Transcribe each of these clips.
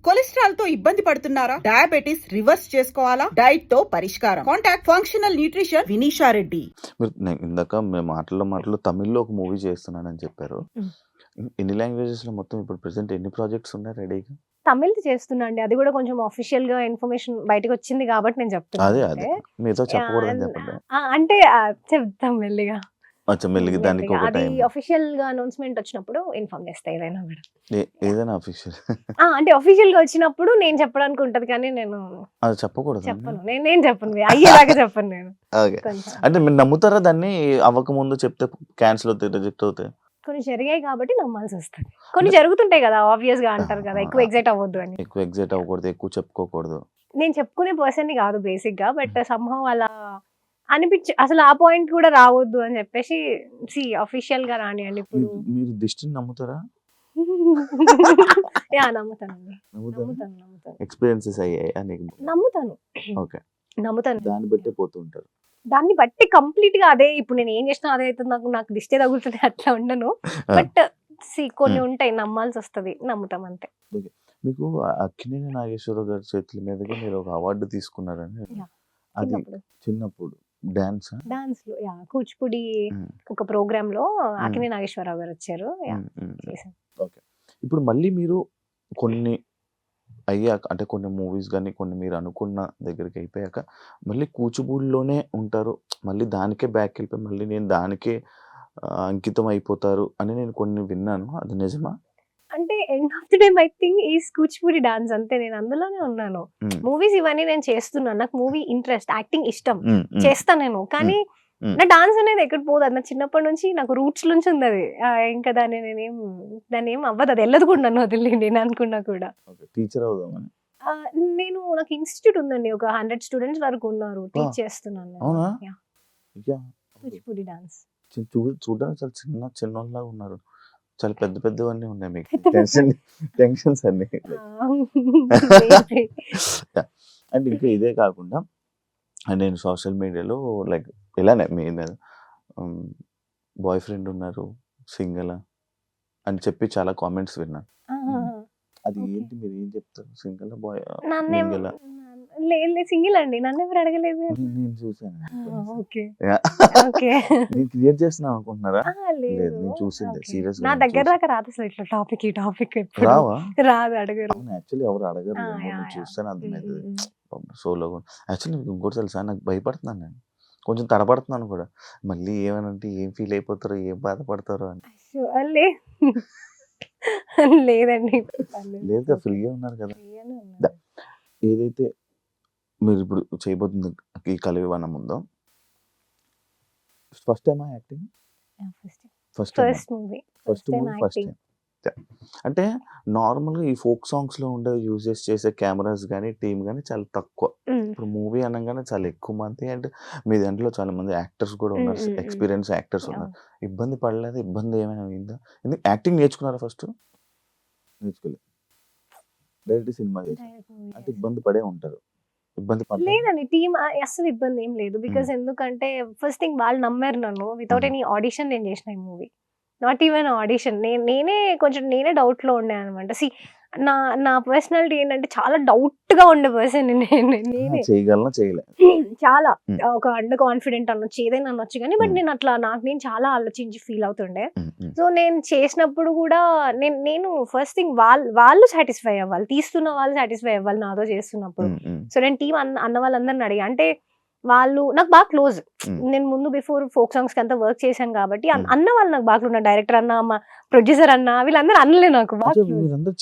Cholesterol తో ఇబ్బంది పడుతున్నారా? డయాబెటిస్ రివర్స్ చేసుకోవాలా? డైట్ తో పరిష్కారం. Contact functional nutrition Vinisha Reddy. ఇందాక మేము మాటలు తమిళ్లో ఒక మూవీ చేస్తున్నానని చెప్పారు. ఎన్ని లాంగ్వేజెస్ లో మొత్తం ఇప్పుడు ప్రెసెంట్ ఎన్ని ప్రాజెక్ట్స్ ఉన్నాయి రెడీగా? తమిళ్ చేస్తున్నా అండి. అది కూడా కొంచెం అఫీషియల్ గా ఇన్ఫర్మేషన్ బయటకు వచ్చింది కాబట్టి నేను అదే చెప్తున్నాను. మీతో చెప్పకూడదని చెప్పండి. అంటే చెప్తాం మెల్లిగా. అచ్చా మెల్లిగా దానికి ఒక అది టైం అఫీషియల్ గా అనౌన్స్మెంట్ వచ్చినప్పుడు ఇన్ఫార్మ్ చేస్తా ఏదైనా కూడా. ఏదైనా అఫీషియల్ అంటే అఫీషియల్ గా వచ్చినప్పుడు నేను చెప్పడానికి ఉంటది కానీ నేను అది చెప్పకూడదు. చెప్పను. నేను చెప్పను, అయ్యేలాగా చెప్పను నేను. ఓకే. కొంచెం అంటే మీరు నమ్ముతారా దాన్ని అవ్వక ముందు చెప్తే క్యాన్సిల్ అవుతాయి, రిజెక్ట్ అవుతాయి? కొన్ని జరిగాయి కాబట్టి నమ్మాల్సి వస్తుంది. కొన్ని జరుగుతుంటాయి కదా, ఆబ్వియస్ గా అంటారు కదా ఎక్కువ ఎగ్జైట్ అవ్వద్దు అని. ఎక్కువ ఎగ్జైట్ అవ్వకూడదు, ఎక్కువ చెప్పుకోకూడదు. నేను చెప్పుకునే పర్సన్ కాదు బేసిక్ గా, బట్ సంహవ్ అలా అనిపించి అసలు ఆ పాయింట్ కూడా రావద్దు అని చెప్పేసి అఫీషియల్ గా రానియండి ఇప్పుడు. మీరు దిష్టిని నమ్ముతారా? నమ్ముతానండి. నమ్ముతాను. ఎక్స్పీరియన్సెస్ అయ్యాయి నీకు? నమ్ముతాను. ఓకే. నమ్ముతాను. దాన్ని బట్టే పోతూ ఉంటారు. దాన్ని బట్టి కంప్లీట్ గా అదే, ఇప్పుడు నేను ఏం చేసినా అదే అవుతుంది, నాకు దిష్టే తగులుతుంది అట్లా ఉండను. బట్ కొన్ని ఉంటాయి నమ్మాల్సి వస్తుంది, నమ్ముతాం అంతే. మీకు అక్కినేని నాగేశ్వరరావు గారి చేతుల మీదుగా మీరు ఒక అవార్డు తీసుకున్నారని, అది చిన్నప్పుడు డాన్స్ లో కూచిపూడి ఒక ప్రోగ్రామ్ లో అక్కినేని నాగేశ్వరరావు గారు వచ్చారు. ఓకే. ఇప్పుడు మళ్ళీ మీరు కొన్ని అయ్యాక, అంటే కొన్ని మూవీస్ కానీ కొన్ని మీరు అనుకున్న దగ్గరికి అయిపోయాక మళ్ళీ కూచిపూడిలోనే ఉంటారు, మళ్ళీ దానికే బ్యాక్ వెళ్ళిపోయి మళ్ళీ నేను దానికే అంకితం అయిపోతారు అని నేను కొన్ని విన్నాను. అది నిజమా? అంటే end of the day I think is Kuchipudi dance అంతే. నేను అందులోనే ఉన్నాను. మూవీస్ ఇవన్నీ నేను చేస్తున్నాను, నాకు మూవీ ఇంట్రెస్ట్, యాక్టింగ్ ఇష్టం, చేస్తాను నేను. కానీ నా డాన్స్ అనేది ఎక్కడ పోదు, అది నా చిన్నప్పటి నుంచి నాకు రూట్స్ నుంచి ఉంది అది. ఇంకా దాన్ని ఏం అవ్వదు, అది వెళ్ళదు కూడా నన్ను వదిలి నేను అనుకున్నా కూడా. టీచర్ అవుదామని నాకు ఇన్స్టిట్యూట్ ఉందండి, ఒక 100 స్టూడెంట్స్ వరకు ఉన్నారు, టీచ్ చేస్తున్నాను కూచిపూడి డాన్స్. చూడడానికి చాలా చిన్నలాగా ఉన్నారు, చాలా పెద్దవన్నీ ఉన్నాయి మీకు. టెన్షన్స్ అన్ని. అండ్ ఇంకా ఇదే కాకుండా నేను సోషల్ మీడియాలో లైక్ ఇలానే మీ బాయ్ ఫ్రెండ్ ఉన్నారు, సింగిల్ అని చెప్పి చాలా కామెంట్స్ విన్నాను. అది ఏంటి, మీరు ఏం చెప్తారు? సింగిల్ బాయ్ సింగిల్ అండి, నన్ను ఎవరు అడగలేదు. నేను చూసాను. నేను క్రియేట్ చేస్తున్నాను అనుకుంటున్నారా? లేదు, నేను చూసింది సీరియస్. నా దగ్గర దాకా రాదు అసలు ఇట్లా టాపిక్ రాదు, అడగరు. యాక్చువల్లీ ఎవరు అడగరు, చూస్తాను అర్థమైంది. సోలోగా యాక్చువల్లీ ఇంకోటి తెలుసా, నాకు భయపడుతున్నాను, నేను కొంచెం తడబడుతున్నాను కూడా. మళ్ళీ ఏమనంటే ఏం ఫీల్ అయిపోతారో, ఏం బాధపడతారో అని. లేదండి, లేదు, ఫ్రీగా ఉన్నారు కదా. ఏదైతే మీరు ఇప్పుడు చేయబోతుంది ఈ కలవివనం ఉందో, first time acting? First time. అంటే నార్మల్గా ఈ ఫోక్ సాంగ్స్ లో ఉండే యూజెస్ చేసే కెమెరాస్ కానీ టీమ్ కానీ చాలా తక్కువ. ఇప్పుడు మూవీ అనగానే చాలా ఎక్కువ మంది, అండ్ మీ దాంట్లో చాలా మంది యాక్టర్స్ కూడా ఉన్నారు, ఎక్స్పీరియన్స్ యాక్టర్స్ ఉన్నారు. ఇబ్బంది పడలేదు? ఇబ్బంది ఏమైనా అయిందా? ఎందుకు యాక్టింగ్ నేర్చుకున్నారా ఫస్ట్? నేర్చుకోలేదు, డైరెక్ట్ సినిమా చేసి అంటే ఇబ్బంది పడే ఉంటారు. లేదండి, టీమ్ అసలు ఇబ్బంది ఏం లేదు. బికాస్ ఎందుకంటే ఫస్ట్ థింగ్ వాళ్ళు నమ్మారు నన్ను. వితౌట్ ఎనీ ఆడిషన్ నేను చేసిన ఈ మూవీ, నాట్ ఈవెన్ ఆడిషన్. నేనే డౌట్ లో ఉండే అనమాట. నా పర్సనాలిటీ ఏంటంటే చాలా డౌట్ గా ఉండే పర్సన్ నేనే. చాలా ఒక అండర్ కాన్ఫిడెంట్ అనొచ్చు, ఏదైనా అనొచ్చు కానీ, బట్ నేను అట్లా నేను చాలా ఆలోచించి ఫీల్ అవుతుండే. సో నేను చేసినప్పుడు కూడా నేను ఫస్ట్ థింగ్ వాళ్ళు సాటిస్ఫై అవ్వాలి, తీస్తున్న వాళ్ళు సాటిస్ఫై అవ్వాలి నాతో చేస్తున్నప్పుడు. సో నేను టీం అన్న వాళ్ళందరిని అడిగా, అంటే వాళ్ళు నాకు బాగా క్లోజ్. నేను ముందు బిఫోర్ ఫోక్ సాంగ్స్ కి అంతా వర్క్ చేశాను కాబట్టి అన్న వాళ్ళు నాకు బాగా క్లోజ్. డైరెక్టర్ అన్న, ప్రొడ్యూసర్ అన్న, వీళ్ళందరూ అన్నలే నాకు బాగా. వీళ్ళందరూ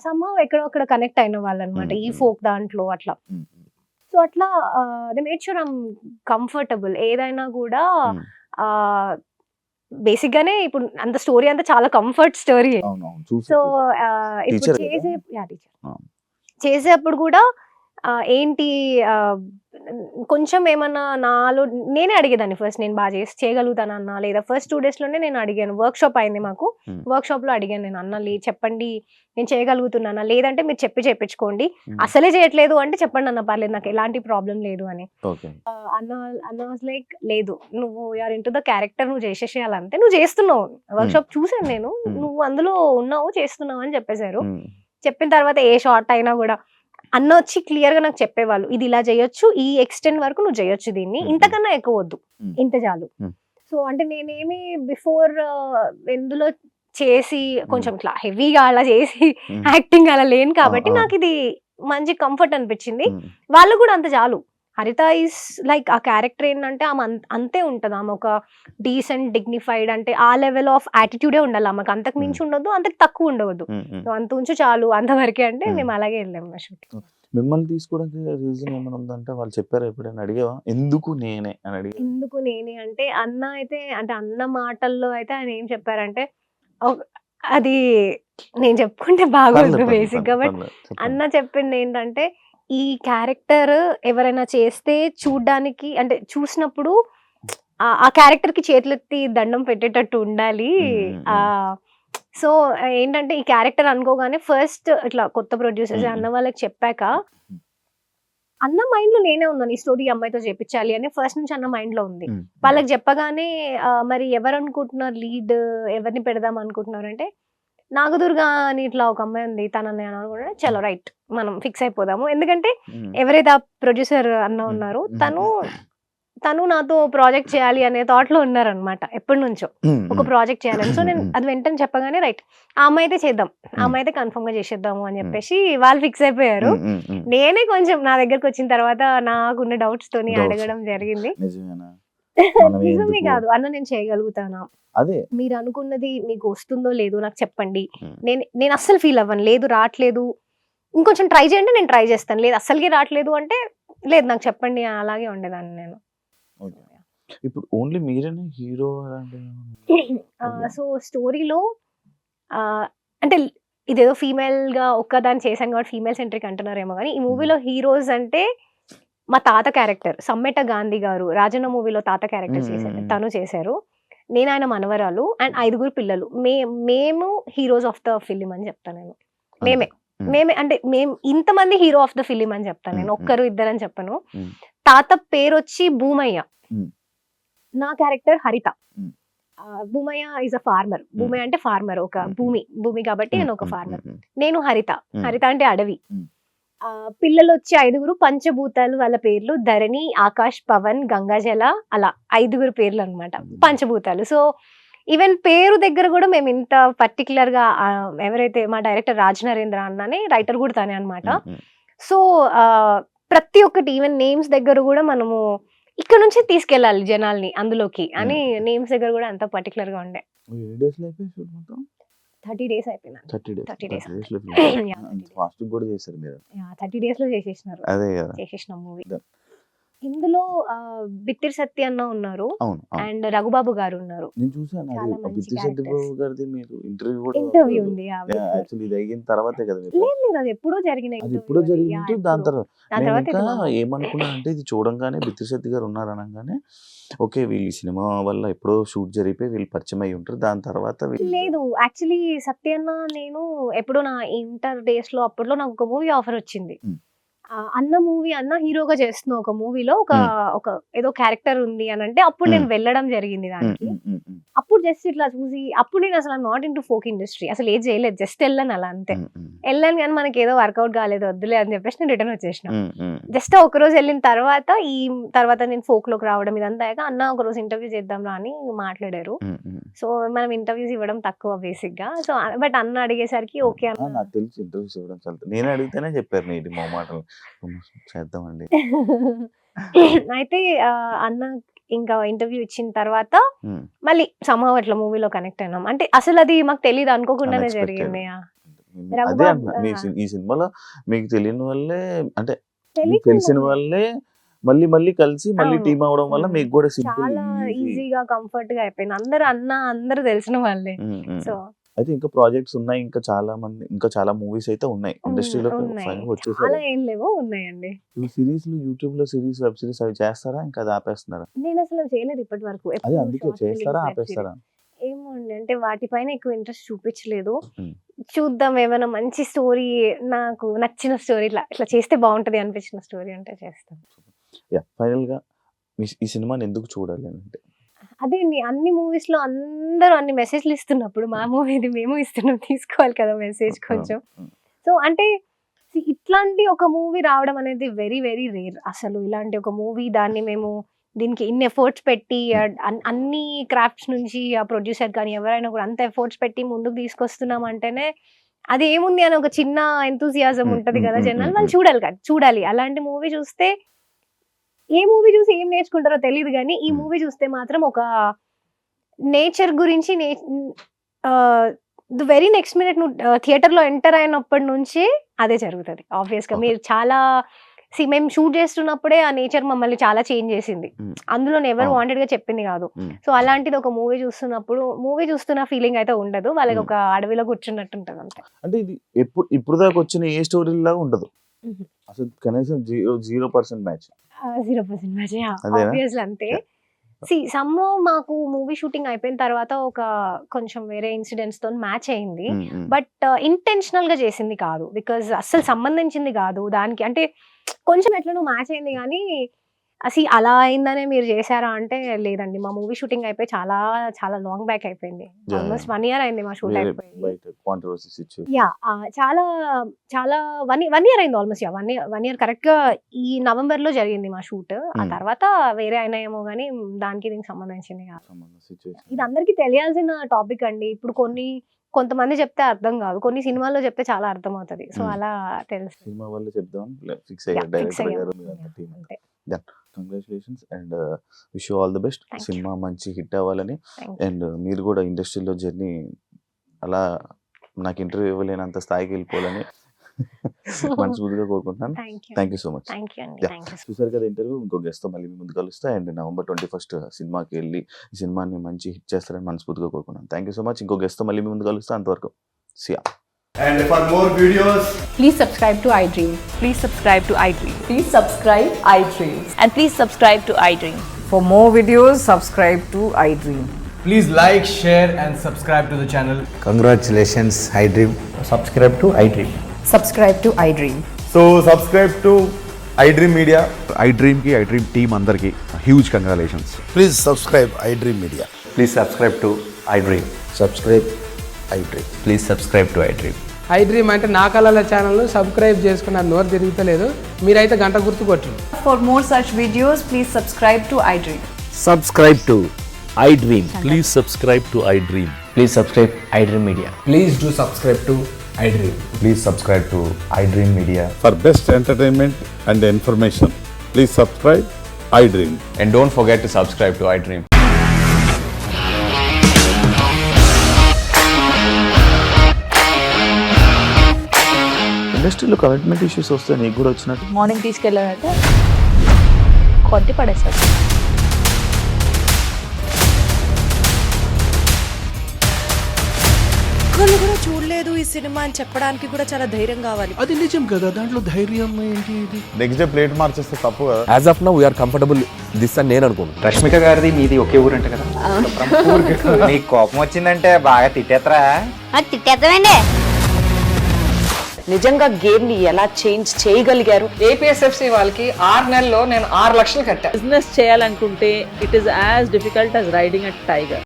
somehow ఎక్కడో అక్కడ కనెక్ట్ అయిన వాళ్ళు అనమాట ఈ ఫోక్ దాంట్లో అట్లా. సో అట్లా they made sure I'm comfortable. ఏదైనా కూడా బేసిక్ గానే ఇప్పుడు అంత స్టోరీ అంతా చాలా కంఫర్ట్ స్టోరీ. సో ఇప్పుడు చేసేప్పుడు కూడా ఏంటి కొంచెం ఏమన్నా నాలో నేనే అడిగేదాన్ని ఫస్ట్, నేను బాగా చేయగలుగుతానన్నా లేదా ఫస్ట్ 2 డేస్లోనే నేను అడిగాను. వర్క్షాప్ అయింది మాకు, వర్క్షాప్లో అడిగాను నేను, అన్న చెప్పండి నేను చేయగలుగుతున్నానా, లేదంటే మీరు చేయించుకోండి, అసలే చేయట్లేదు అంటే చెప్పండి అన్న, పర్లేదు నాకు ఎలాంటి ప్రాబ్లం లేదు అని. అన్న వాజ్ లైక్, లేదు నువ్వు యూఆర్ ఇంటూ ద క్యారెక్టర్, నువ్వు చేసేసేయాలంటే నువ్వు చేస్తున్నావు, వర్క్షాప్ చూసాను నేను, నువ్వు అందులో ఉన్నావు చేస్తున్నావు అని చెప్పేశారు. చెప్పిన తర్వాత ఏ షార్ట్ అయినా కూడా అన్న వచ్చి క్లియర్ గా నాకు చెప్పేవాళ్ళు, ఇది ఇలా చేయొచ్చు, ఈ ఎక్స్టెంట్ వరకు నువ్వు చేయొచ్చు, దీన్ని ఇంతకన్నా ఎక్కువ వద్దు, ఇంత చాలు. సో అంటే నేనేమి బిఫోర్ ఎందులో చేసి కొంచెం ఇట్లా హెవీగా అలా చేసి యాక్టింగ్ అలా లేను కాబట్టి నాకు ఇది మంచి కంఫర్ట్ అనిపించింది. వాళ్ళు కూడా అంత చాలు. హరిత ఈస్ లైక్, ఆ క్యారెక్టర్ ఏంటంటే ఆమె అంతే ఉంటుంది, ఆమె ఒక డీసెంట్ డిగ్నిఫైడ్, అంటే ఆ లెవెల్ ఆఫ్ యాటిట్యూడే ఉండాలి ఆమెకు, అంతకు మించి ఉండొద్దు, అంతకు తక్కువ ఉండవద్దు, అంత ఉంచు చాలు, అంతవరకే అంటే మేము అలాగే వెళ్ళాము మా షూటింగ్. మిమ్మల్ని తీసుకోవడానికి రీజన్ ఏమైనా ఉందంటే వాళ్ళు చెప్పారు ఎప్పుడైనా అడిగావా, ఎందుకు నేనే అని అడిగా? ఎందుకు నేనే అంటే అన్న అయితే, అంటే అన్న మాటల్లో అయితే ఆయన ఏం చెప్పారంటే, అది నేను చెప్పుకుంటే బాగోదు బేసిక్ గా, బట్ అన్న చెప్పింది ఏంటంటే, ఈ క్యారెక్టర్ ఎవరైనా చేస్తే చూడ్డానికి, అంటే చూసినప్పుడు ఆ క్యారెక్టర్ కి చేతులెత్తి దండం పెట్టేటట్టు ఉండాలి. సో ఏంటంటే ఈ క్యారెక్టర్ అనుకోగానే ఫస్ట్ ఇట్లా కొత్త ప్రొడ్యూసర్స్ అన్న వాళ్ళకి చెప్పాక, అన్న మైండ్ లో నేనే ఉన్నాను, ఈ స్టోరీ అమ్మాయితో చేపించాలి అని ఫస్ట్ నుంచి అన్న మైండ్ లో ఉంది. వాళ్ళకి చెప్పగానే మరి ఎవరు అనుకుంటున్నారు లీడ్, ఎవరిని పెడదాం అనుకుంటున్నారు అంటే, నాగదుర్గ అని ఇట్లా ఒక అమ్మాయి ఉంది, తనని అనుకుంటే చలో రైట్ మనం ఫిక్స్ అయిపోదాము. ఎందుకంటే ఎవరైతే ఆ ప్రొడ్యూసర్ అన్న ఉన్నారో తను నాతో ప్రాజెక్ట్ చేయాలి అనే థాట్ లో ఉన్నారనమాట, ఎప్పటి నుంచో ఒక ప్రాజెక్ట్ చేయాలని. సో నేను అది వెంటనే చెప్పగానే రైట్ ఆ అమ్మాయి అయితే చేద్దాం, ఆ అమ్మాయి అయితే కన్ఫర్మ్ గా చేసేద్దాము అని చెప్పేసి వాళ్ళు ఫిక్స్ అయిపోయారు. నేనే కొంచెం నా దగ్గరకు వచ్చిన తర్వాత నాకున్న డౌట్స్ తోని అడగడం జరిగింది. నిజమే కాదు అన్న, నేను చేయగలుగుతానా, మీరు అనుకున్నది మీకు వస్తుందో లేదో నాకు చెప్పండి, నేను అస్సలు ఫీల్ అవ్వను, లేదు రావట్లేదు ఇంకొంచెం ట్రై చేయండి నేను ట్రై చేస్తాను, లేదు అస్సలకి రావట్లేదు అంటే లేదు నాకు చెప్పండి, అలాగే ఉండేదాన్ని నేను. ఇప్పుడు ఓన్లీ మీరేనా హీరో? సో స్టోరీలో అంటే ఇదేదో ఫీమేల్ గా ఒక్కదాన్ని చేశాను కాబట్టి ఫీమేల్ సెంట్రిక్ అంటున్నారేమో కానీ, ఈ మూవీలో హీరోస్ అంటే మా తాత క్యారెక్టర్ సమ్మెట గాంధీ గారు రాజన్న మూవీలో తాత క్యారెక్టర్ చేశారు, తను చేశారు. నేను ఆయన మనవరాలు అండ్ 5 పిల్లలు, మేము హీరోస్ ఆఫ్ ద ఫిలిం అని చెప్తాను నేను. మేమే అంటే మేము ఇంతమంది హీరో ఆఫ్ ద ఫిలిం అని చెప్తాను నేను, ఒక్కరు ఇద్దరు అని చెప్పను. తాత పేరు వచ్చి భూమయ్య, నా character Haritha. Bhumayya is a farmer, Bhumayya అంటే ఫార్మర్, ఒక భూమి కాబట్టి నేను ఒక ఫార్మర్. నేను హరిత అంటే అడవి. పిల్లలు వచ్చి 5 పంచభూతాలు, వాళ్ళ పేర్లు ధరణి, ఆకాష్, పవన్, గంగాజల, అలా 5 పేర్లు అనమాట పంచభూతాలు. సో ఈవెన్ పేరు దగ్గర కూడా మేము ఇంత పర్టికులర్ గా, ఎవరైతే మా డైరెక్టర్ రాజ్ నరేంద్ర అన్ననే రైటర్ కూడా తానే అనమాట. సో ప్రతి ఒక్కటి ఈవెన్ నేమ్స్ దగ్గర కూడా మనము ఇక్కడ నుంచి తీసుకెళ్ళాలి జనాల్ని అందులోకి అని, నేమ్స్ దగ్గర కూడా అంత పర్టికులర్ గా ఉండే. 30 డేస్ అయిపోయినా. 30 డేస్ లో చేసేసిన మూవీ. ఇందులో బిత్తిరి సత్య అన్న ఉన్నారు అండ్ రఘుబాబు గారు ఉన్నారు. ఇంటర్వ్యూ ఉంది, అది ఎప్పుడో జరిగిన ఏమనుకున్నా అంటే, ఇది చూడంగానే బిత్తిరి సత్య గారు ఉన్నారు అనగానే ఓకే వీళ్ళు సినిమా వల్ల ఎప్పుడో షూట్ జరిగిపోయి వీళ్ళు పరిచయం అయ్యి ఉంటారు, దాని తర్వాత లేదు. యాక్చువల్లీ సత్యన్న నేను ఎప్పుడో నా ఇంటర్ డేస్ లో అప్పట్లో నాకు ఒక మూవీ ఆఫర్ వచ్చింది. అన్న మూవీ, అన్న హీరోగా చేస్తున్న ఒక మూవీలో ఒక ఏదో క్యారెక్టర్ ఉంది అని అంటే, అప్పుడు నేను వెళ్ళడం జరిగింది దానికి. అప్పుడు జస్ట్ ఇట్లా చూసి, అప్పుడు నేను అసలు not in to folk industry, అసలు ఏం చేయలేదు, జస్ట్ వెళ్ళాను అలా అంతే. వెళ్ళాను కానీ మనకి ఏదో వర్కౌట్ కాలేదు, వద్దులే అని చెప్పేసి నేను రిటర్న్ వచ్చేసిన. జస్ట్ ఒక రోజు వెళ్ళిన తర్వాత నేను ఫోక్ లోకి రావడం ఇదంతా అయ్యాక, అన్న ఒక రోజు ఇంటర్వ్యూ చేద్దాం రా అని మాట్లాడారు. సో మనం ఇంటర్వ్యూస్ ఇవ్వడం తక్కువ బేసిక్ గా, సో బట్ అన్న అడిగేసరికి ఓకే అన్న. నాకు తెలుసు ఇంటర్వ్యూస్ ఇవ్వడం చాలా, నేను అడిగితేనే చెప్పారు నీటి మా మాటలు చేద్దామండి. అయితే అన్న ఇంకా ఇంటర్వ్యూ ఇచ్చిన తర్వాత మళ్ళీ సమ్హౌ అట్లా మూవీలో కనెక్ట్ అయినాం. అంటే అసలు అది మాకు తెలియదు, అనుకోకుండానే జరిగింది. ఈ సినిమాలో మీకు తెలియని వల్లే, అంటే తెలిసిన వల్లే మళ్ళీ కలిసి మళ్ళీ టీమ్ అవడం వల్ల మీకు కూడా చాలా ఈజీగా కంఫర్ట్ గా అయిపోయింది. అందరూ తెలిసిన వాళ్ళే. సో అయితే ఇంకా ప్రాజెక్ట్స్ ఉన్నాయి, ఇంకా చాలా మూవీస్ అయితే ఉన్నాయి ఇండస్ట్రీలో ఉన్నాయి. వచ్చేసారు. చాలా ఏం లేవో ఉన్నాయండి. సిరీస్లు యూట్యూబ్ లో వెబ్ సిరీస్ అవి చేస్తారా, ఇంకా అది ఆపేస్తున్నారా? నేను అసలు చేయలేదు ఇప్పటి వరకు. అదే అందుకే చేస్తారా ఆపేస్తారా? ఏమో అండి, అంటే వాటిపైన ఎక్కువ ఇంట్రెస్ట్ చూపించలేదు. Hmm. చూద్దాం, ఏమైనా మంచి స్టోరీ, నాకు నచ్చిన స్టోరీ, ఇట్లా చేస్తే బాగుంటది అనిపించిన స్టోరీ అంటే చేస్తాను. ఫైనల్ గా ఈ సినిమాని ఎందుకు చూడాలి అంటే? అదే అండి, అన్ని మూవీస్ లో అందరూ అన్ని మెసేజ్లు ఇస్తున్నప్పుడు మా మూవీది మేము ఇస్తున్నాం, తీసుకోవాలి కదా మెసేజ్ కొంచెం. సో అంటే ఇట్లాంటి ఒక మూవీ రావడం అనేది వెరీ వెరీ రేర్. అసలు ఇలాంటి ఒక మూవీ దాన్ని మేము దీనికి ఇన్ని ఎఫర్ట్స్ పెట్టి అన్ని క్రాఫ్ట్స్ నుంచి ఆ ప్రొడ్యూసర్ కానీ ఎవరైనా కూడా అంత ఎఫర్ట్స్ పెట్టి ముందుకు తీసుకొస్తున్నాం అంటేనే అది ఏముంది అని ఒక చిన్న ఎంతూజియాజం ఉంటది కదా జనాలు, వాళ్ళు చూడాలి. అలాంటి మూవీ చూస్తే ఏ మూవీ చూసి ఏం నేర్చుకుంటారో తెలియదు, కానీ ఈ మూవీ చూస్తే మాత్రం ఒక నేచర్ గురించి ది వెరీ నెక్స్ట్ మినిట్ నువ్వు థియేటర్ లో ఎంటర్ అయినప్పటి నుంచి అదే జరుగుతుంది. ఆబ్వియస్ గా మీరు చాలా మేము షూట్ చేస్తున్నప్పుడే ఆ నేచర్ మమ్మల్ని చాలా చేంజ్ చేసింది. అందులో ఎవరు వాంటెడ్ గా చెప్పింది కాదు. సో అలాంటిది ఒక మూవీ చూస్తున్న ఫీలింగ్ అయితే ఉండదు, వాళ్ళకి ఒక అడవిలో కూర్చున్నట్టు ఉంటుంది అంతే. అంటే ఇది ఇప్పుడు దాకా వచ్చిన ఏ స్టోరీ లాగా ఉండదు అసలు, కనీసం 0% మ్యాచ్. 0% మ్యాచ్ ఆబ్వియస్లీ అంతే. మాకు మూవీ షూటింగ్ అయిపోయిన తర్వాత ఒక కొంచెం వేరే ఇన్సిడెంట్స్ తో మ్యాచ్ అయింది, బట్ ఇంటెన్షనల్ గా చేసింది కాదు, బికాజ్ అస్సలు సంబంధించింది కాదు దానికి. అంటే కొంచెం ఎట్లనో మ్యాచ్ అయింది, కానీ అసలు అలా అయిందనే మీరు చేశారా అంటే లేదండి. మా మూవీ షూటింగ్ అయిపోయి చాలా చాలా లాంగ్ బ్యాక్ అయిపోయింది. ఆల్మోస్ట్ 1 year అయింది మా షూట్ అయిపోయి. చాలా చాలా 1 year అయింది ఆల్మోస్ట్. 1 year కరెక్ట్ గా ఈ నవంబర్ లో జరిగింది మా షూట్. ఆ తర్వాత వేరే అయినాయేమో కానీ దానికి దీనికి సంబంధించింది కాదు. ఇది అందరికి తెలియాల్సిన టాపిక్ అండి. ఇప్పుడు కొంతమంది చెప్తే అర్థం కాదు, కొన్ని సినిమాల్లో చెప్తే చాలా అర్థం అవుతుంది. సో అలా తెలుసు. సినిమా వల్ల చెప్దాం ఫిక్స్ అయ్యారు డైరెక్టర్ గారు, మీరంతా టీం అంతా. Congratulations and wish you all the best. Cinema మంచి హిట్ అవ్వాలని, అండ్ మీరు కూడా ఇండస్ట్రీలో జర్నీ అలా నాకు ఇంటర్వ్యూ ఇవ్వలేనంత స్థాయికి వెళ్ళిపోవాలని మనస్ఫూర్తిగా కోరుకుంటున్నాను. Thank you so much. చూసారు కదా ఇంటర్వ్యూ. ఇంకో గెస్ట్ తో మళ్ళీ మీ ముందు కలుస్తా, అండ్ November 21st సినిమాకి వెళ్ళి ఈ సినిమాని మంచి హిట్ చేస్తారని మనస్ఫూర్తిగా కోరుకుంటున్నాను. Thank you so much. ఇంకో గెస్ట్ తో మళ్ళీ మీ ముందు కలుస్తా. అంతవరకు సియా. And for more videos, please subscribe to iDream. Please subscribe to iDream. Please subscribe iDream. And please subscribe to iDream. For more videos, subscribe to iDream. please like, share and subscribe to the channel. Congratulations, iDream. Subscribe to iDream. Subscribe to iDream. So subscribe to iDream Media. iDream team andarki huge congratulations. Please subscribe iDream Media. Please subscribe to iDream. Subscribe iDream. Please subscribe to iDream. iDream అంటే నా కళల channel subscribe చేసుకున్న నోరు తిరుగుతలేదు, మీరైతే గంట గుర్తు కొట్టండి. For more such videos, please subscribe to iDream. Subscribe to iDream. Please subscribe to iDream. Please subscribe iDream Media. Please do subscribe to iDream. Please subscribe to iDream Media. For best entertainment and information, please subscribe iDream. And don't forget to subscribe to iDream. ఇండస్ట్రీలో commitment issues వస్తే నీకు కూడా వచ్చినట్టు? Morning తీసుకెళ్ళాలంటే కొట్టి పడేస్తారు. ఒక్కళ్ళు కూడా చూడలేదు ఈ సినిమా అని చెప్పడానికి కూడా చాలా ధైర్యం కావాలి. అది నిజం కదా, దాంట్లో ధైర్యం ఏంటి? ఇది నెక్స్ట్ డే ప్లేట్ మార్చేస్తే తప్పు కదా. As of now we are comfortable this అని నేను అనుకుంటున్నాను. రష్మిక గారిది మీది ఒకే ఊరంట కదా? నీకు కోపం వచ్చిందంటే బాగా తిట్టేత్తరా? తిట్టేద్దామండి. నిజంగా గేమ్ ని ఎలా చేంజ్ చేయగలిగారు? ఏపీఎస్ఎఫ్సి వాళ్ళకి 6 నెలల్లో నేను 6 లక్షలు కట్టా. బిజినెస్ చేయాలనుకుంటే it is as difficult as riding a tiger.